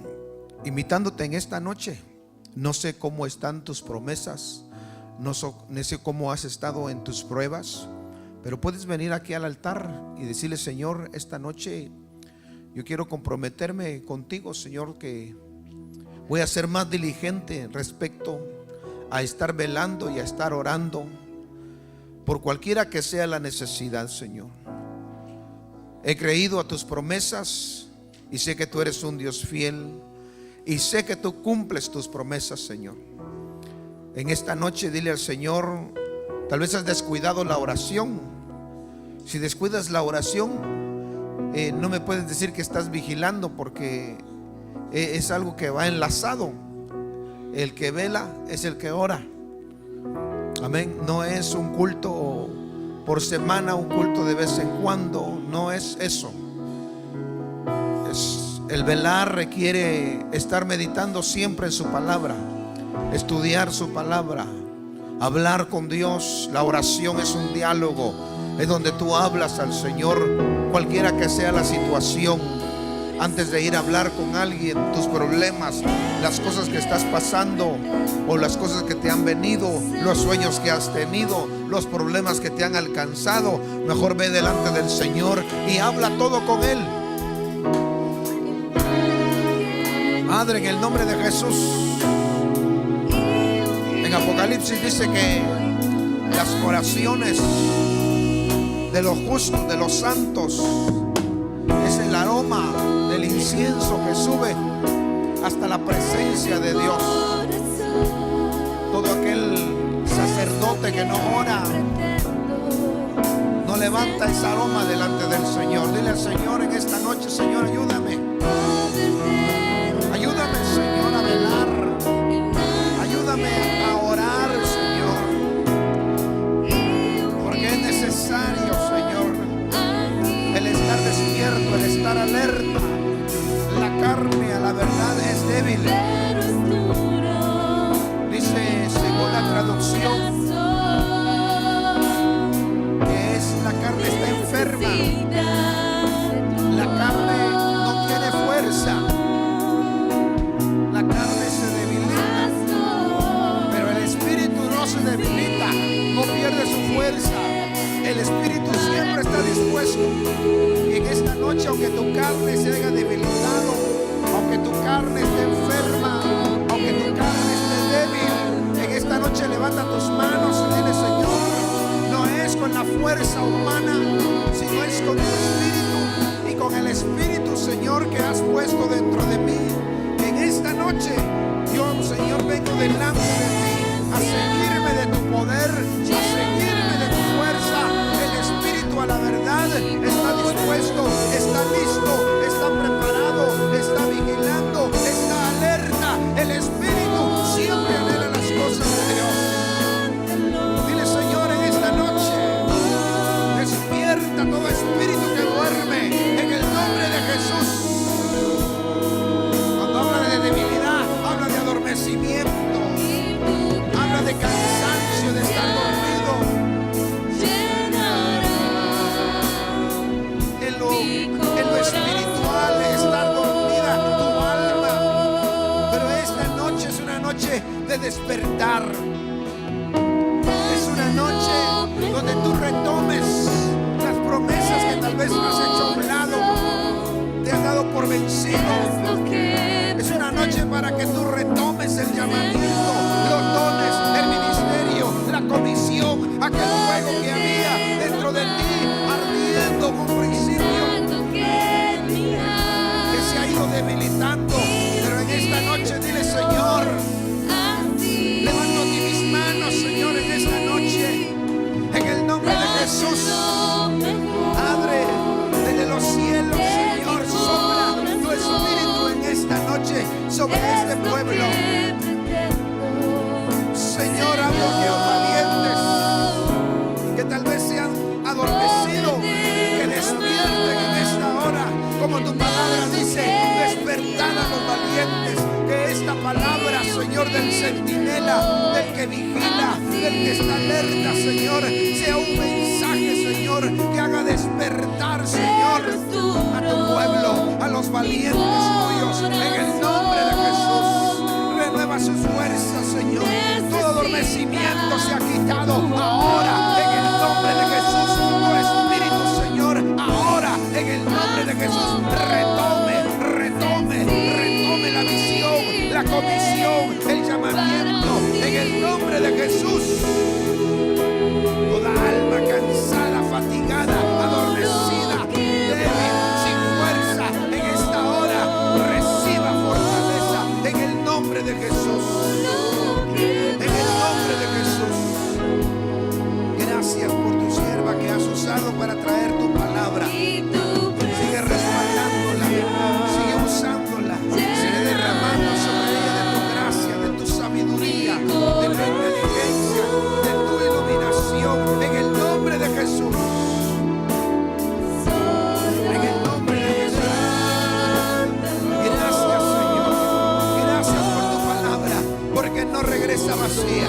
invitándote en esta noche, no sé cómo están tus promesas, no sé cómo has estado en tus pruebas, pero puedes venir aquí al altar y decirle: Señor, esta noche yo quiero comprometerme contigo, Señor, que voy a ser más diligente respecto a estar velando y a estar orando por cualquiera que sea la necesidad, Señor. He creído a tus promesas y sé que tú eres un Dios fiel y sé que tú cumples tus promesas, Señor. En esta noche dile al Señor: tal vez has descuidado la oración. Si descuidas la oración, no me puedes decir que estás vigilando, porque es algo que va enlazado. El que vela es el que ora. Amén. No es un culto por semana, un culto de vez en cuando. No es eso. El velar requiere estar meditando siempre en su palabra, estudiar su palabra, hablar con Dios. La oración es un diálogo, es donde tú hablas al Señor, cualquiera que sea la situación. Antes de ir a hablar con alguien, tus problemas, las cosas que estás pasando o las cosas que te han venido, los sueños que has tenido, los problemas que te han alcanzado, mejor ve delante del Señor y habla todo con Él. Padre, en el nombre de Jesús, en Apocalipsis dice que las oraciones de los justos, de los santos, es el aroma del incienso que sube hasta la presencia de Dios. Todo aquel sacerdote que no ora, no levanta ese aroma delante del Señor. Dile al Señor en esta noche: Señor, ayúdame. Ayúdame, Señor, a velar. Ayúdame a orar, Señor, porque es necesario, Señor, el estar despierto, el estar alerta. La carne, a la verdad, es débil. Dice, según la traducción, que la carne está enferma. La carne no tiene fuerza. La carne se debilita, pero el espíritu no se debilita, no pierde su fuerza. El espíritu siempre está dispuesto. Y en esta noche, aunque tu carne se haya debilitado, aunque tu carne esté enferma, aunque tu carne esté débil, en esta noche levanta tus manos y dile: Señor, no es con la fuerza humana, sino es con tu espíritu, y con el espíritu, Señor, que has puesto dentro de mí. En esta noche, yo, Señor, vengo delante de ti a seguirme de tu poder, a seguirme de tu fuerza. El espíritu, a la verdad, está dispuesto, está listo, está preparado, está vigilando, está alerta. El espíritu siempre anhela las cosas de Dios. Dile: Señor, en esta noche lugar. Es una noche donde tú retomes las promesas que tal vez has hecho a un lado, te has dado por vencido. Es una noche para que tú retomes el llamamiento, los dones, el ministerio, la comisión, aquel fuego que había dentro de ti ardiendo con principio, que se ha ido debilitando. Pero en esta noche dile: Señor, levanto a ti mis manos, Señor, en esta noche, en el nombre de Jesús. Abre desde los cielos, Señor, sopla tu espíritu en esta noche sobre este pueblo. Señor, hablo que los valientes que tal vez se han adormecido, que despierten en esta hora, como tu palabra dice: despertad a los valientes. Que esta palabra, Señor, del centinela, del que vigila, del que está alerta, Señor, sea un mensaje, Señor, que haga despertar, Señor, a tu pueblo, a los valientes tuyos, en el nombre de Jesús. Renueva sus fuerzas, Señor. Todo adormecimiento se ha quitado ahora, en el nombre de Jesús. Tu espíritu, Señor, ahora, en el nombre de Jesús, retome la visión, la comisión, el llamamiento, en el nombre de Jesús. Toda alma cansada, fatigada, adormecida, débil, sin fuerza, en esta hora reciba fortaleza en el nombre de Jesús. En el nombre de Jesús. Gracias por tu sierva que has usado para traer tu palabra. Sigue respaldándola, sigue usándola, sigue derramando sobre ella de tu gracia, de tu sabiduría, de tu inteligencia, de tu iluminación, en el nombre de Jesús. En el nombre de Jesús. Gracias, Señor. Gracias por tu palabra, porque no regresa vacía.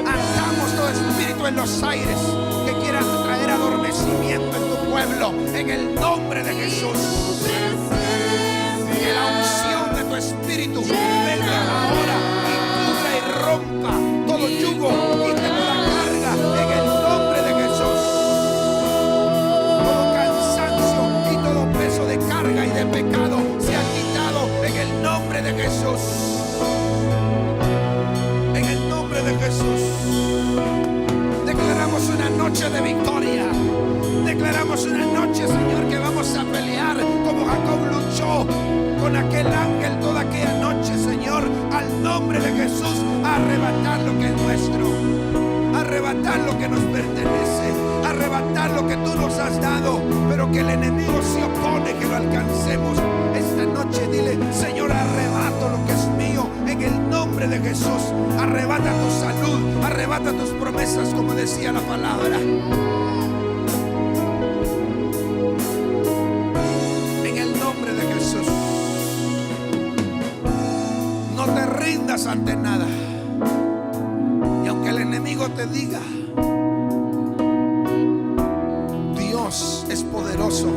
Atamos todo espíritu en los aires que quieran traer adormecimiento en tu pueblo, en el nombre de Jesús. Que la unción de tu espíritu venga ahora y cubra y rompa todo yugo, quite toda carga, en el nombre de Jesús. Todo cansancio y todo peso de carga y de pecado se ha quitado en el nombre de Jesús. En el nombre de Jesús. Declaramos una noche de victoria. Declaramos una noche, Señor, que vamos a pelear como Jacob luchó con aquel ángel toda aquella noche, Señor, al nombre de Jesús, a arrebatar lo que es nuestro, a arrebatar lo que nos pertenece, a arrebatar lo que tú nos has dado, pero que el enemigo se opone que lo alcancemos. Esta noche dile: Señor, arrebato lo que es mío en el nombre de Jesús. Arrebata tu salud, arrebata tus promesas, como decía la palabra. En el nombre de Jesús. No te rindas ante nada. Y aunque el enemigo te diga, Dios es poderoso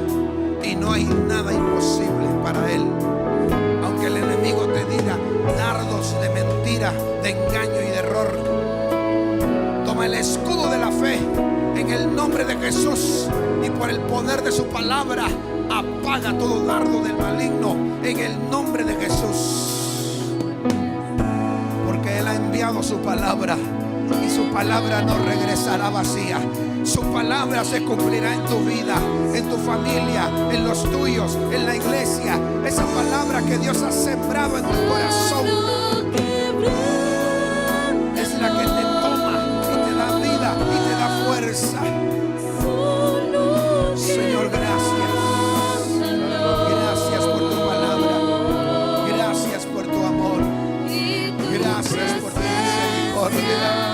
y no hay nada imposible para Él. Aunque el enemigo te diga dardos de mentira, de engaño y de error, toma el escudo de la fe en el nombre de Jesús y por el poder de su palabra apaga todo dardo del maligno en el nombre de Jesús. Porque Él ha enviado su palabra y su palabra no regresará vacía. Su palabra se cumplirá en tu vida, en tu familia, en los tuyos, en la iglesia. Esa palabra que Dios ha sembrado en tu corazón es la que te toma y te da vida y te da fuerza. Señor, gracias. Gracias por tu palabra. Gracias por tu amor. Gracias por tu misericordia.